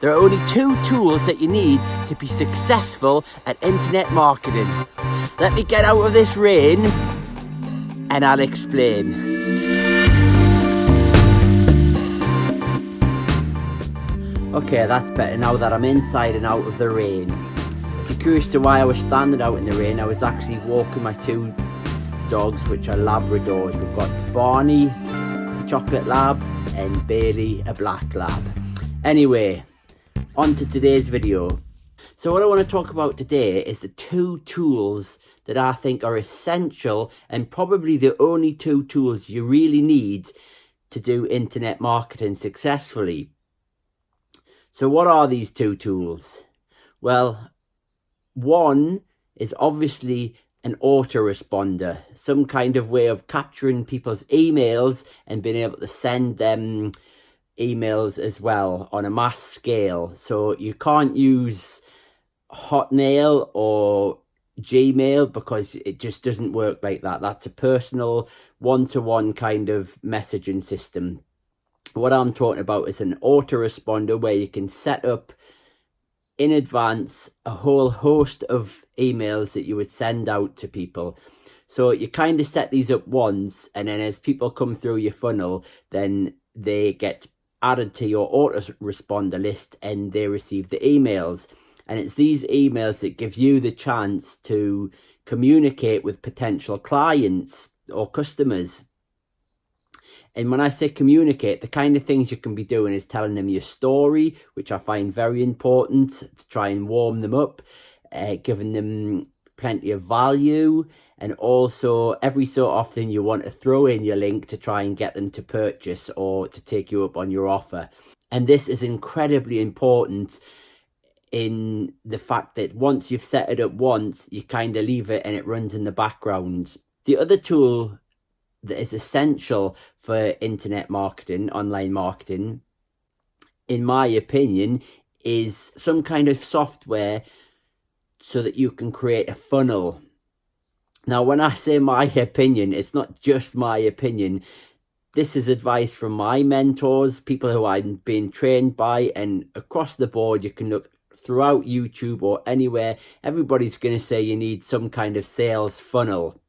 There are only 2 tools that you need to be successful at internet marketing. Let me get out of this rain and I'll explain. Okay, that's better now that I'm inside and out of the rain. If you're curious to why I was standing out in the rain, I was actually walking my 2 dogs, which are Labradors. We've got Barney, a chocolate lab, and Bailey, a black lab. Anyway, on to today's video. So what I want to talk about today is the 2 tools that I think are essential and probably the only 2 tools you really need to do internet marketing successfully. So what are these 2 tools? Well, one is obviously an autoresponder, some kind of way of capturing people's emails and being able to send them emails as well on a mass scale. So you can't use Hotmail or Gmail because it just doesn't work like that. That's a personal one-to-one kind of messaging system. What I'm talking about is an autoresponder where you can set up in advance a whole host of emails that you would send out to people. So you kind of set these up once, and then as people come through your funnel, then they get added to your autoresponder list and they receive the emails. And it's these emails that give you the chance to communicate with potential clients or customers. And when I say communicate, the kind of things you can be doing is telling them your story, which I find very important to try and warm them up, giving them plenty of value. And also every so often you want to throw in your link to try and get them to purchase or to take you up on your offer. And this is incredibly important in the fact that once you've set it up once, you kind of leave it and it runs in the background. The other tool that is essential for internet marketing, online marketing, in my opinion, is some kind of software so that you can create a funnel. Now, when I say my opinion, it's not just my opinion. This is advice from my mentors, people who I'm being trained by, and across the board, you can look throughout YouTube or anywhere. Everybody's going to say you need some kind of sales funnel.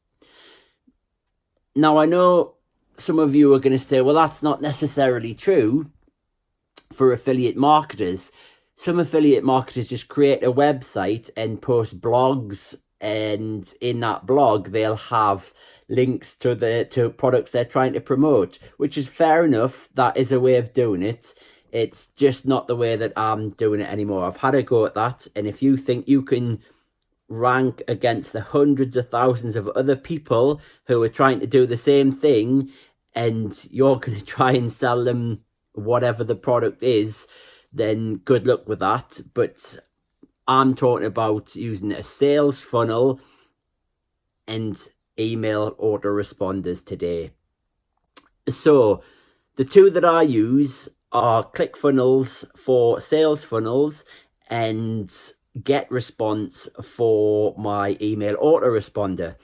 Now, I know some of you are going to say, well, that's not necessarily true for affiliate marketers. Some affiliate marketers just create a website and post blogs, and in that blog, they'll have links to products they're trying to promote, which is fair enough. That is a way of doing it. It's just not the way that I'm doing it anymore. I've had a go at that, and if you think you can rank against the hundreds of thousands of other people who are trying to do the same thing, and you're going to try and sell them whatever the product is, then good luck with that. But I'm talking about using a sales funnel and email autoresponders today. So the 2 that I use are ClickFunnels for sales funnels and GetResponse for my email autoresponder.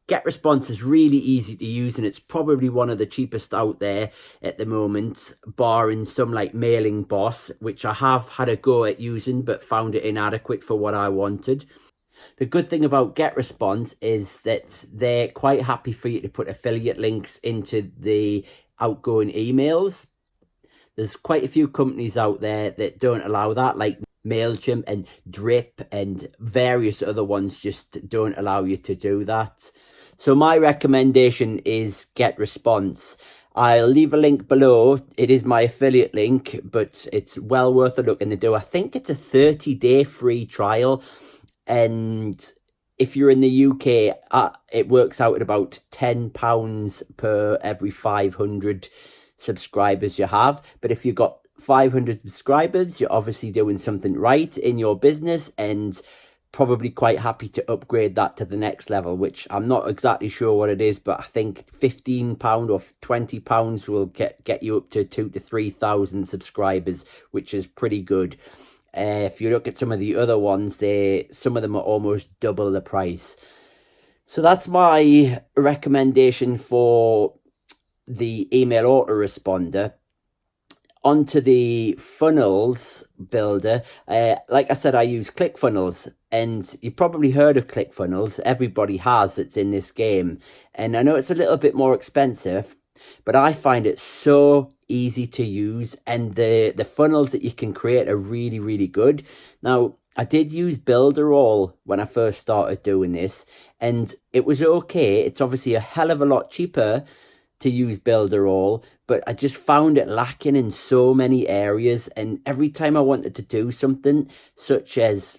GetResponse is really easy to use, and it's probably one of the cheapest out there at the moment, barring some like Mailing Boss, which I have had a go at using but found it inadequate for what I wanted. The good thing about GetResponse is that they're quite happy for you to put affiliate links into the outgoing emails. There's quite a few companies out there that don't allow that, like MailChimp and Drip and various other ones just don't allow you to do that. So my recommendation is GetResponse. I'll leave a link below. It is my affiliate link, but it's well worth a look. And they do, I think it's a 30-day free trial. And if you're in the UK, it works out at about £10 per every 500 subscribers you have. But if you've got 500 subscribers, you're obviously doing something right in your business and probably quite happy to upgrade that to the next level, which I'm not exactly sure what it is, but I think £15 or £20 will get you up to 2,000 to 3,000 subscribers, which is pretty good. If you look at some of the other ones, some of them are almost double the price. So that's my recommendation for the email autoresponder. onto the funnels builder. Like I said, I use ClickFunnels, and you probably heard of ClickFunnels. Everybody has that's in this game. And I know it's a little bit more expensive, but I find it so easy to use, and the funnels that you can create are really, really good. Now, I did use Builderall when I first started doing this, and it was okay. It's obviously a hell of a lot cheaper to use Builderall, but I just found it lacking in so many areas. And every time I wanted to do something, such as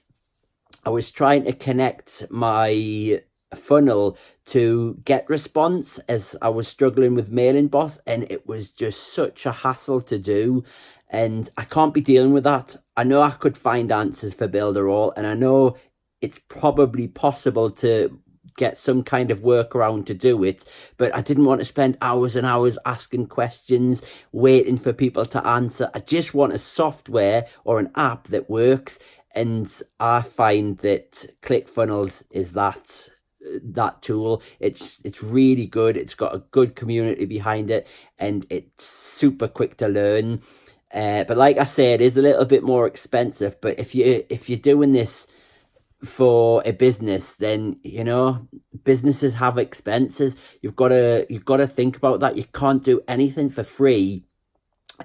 I was trying to connect my funnel to GetResponse, as I was struggling with MailingBoss, and it was just such a hassle to do, and I can't be dealing with that. I know I could find answers for Builderall, and I know it's probably possible to get some kind of workaround to do it, but I didn't want to spend hours and hours asking questions, waiting for people to answer. I just want a software or an app that works, and I find that ClickFunnels is that tool. It's really good. It's got a good community behind it, and it's super quick to learn. But like I said, it is a little bit more expensive. But if you're doing this for a business, then you know businesses have expenses. You've got to think about that. You can't do anything for free.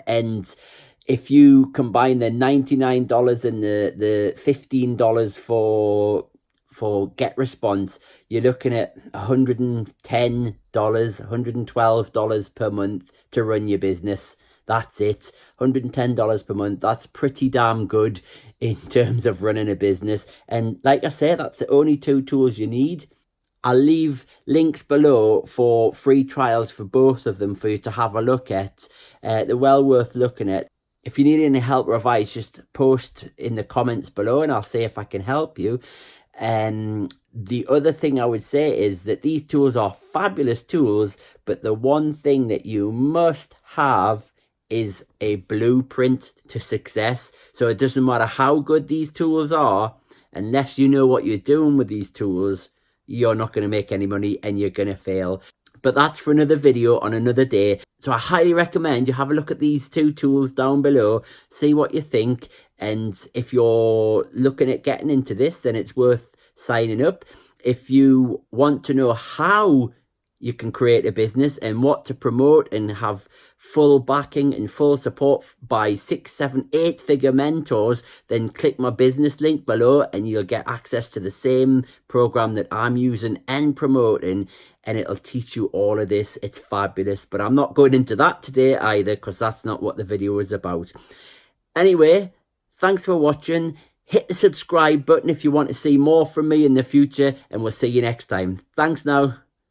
And if you combine the $99 and the $15 for GetResponse, you're looking at $110, $112 per month to run your business. That's it. $110 per month. That's pretty damn good in terms of running a business. And like I say, that's the only two tools you need. I'll leave links below for free trials for both of them for you to have a look at. They're well worth looking at. If you need any help or advice, just post in the comments below and I'll see if I can help you. The other thing I would say is that these tools are fabulous tools, but the one thing that you must have is a blueprint to success. So it doesn't matter how good these tools are, unless you know what you're doing with these tools, you're not going to make any money and you're going to fail. But that's for another video on another day. So I highly recommend you have a look at these two tools down below, see what you think. And if you're looking at getting into this, then it's worth signing up. If you want to know how you can create a business and what to promote and have full backing and full support by 6, 7, 8 figure mentors, then click my business link below and you'll get access to the same program that I'm using and promoting, and it'll teach you all of this. It's fabulous, but I'm not going into that today either because that's not what the video is about. Anyway, thanks for watching. Hit the subscribe button if you want to see more from me in the future, and we'll see you next time. Thanks now.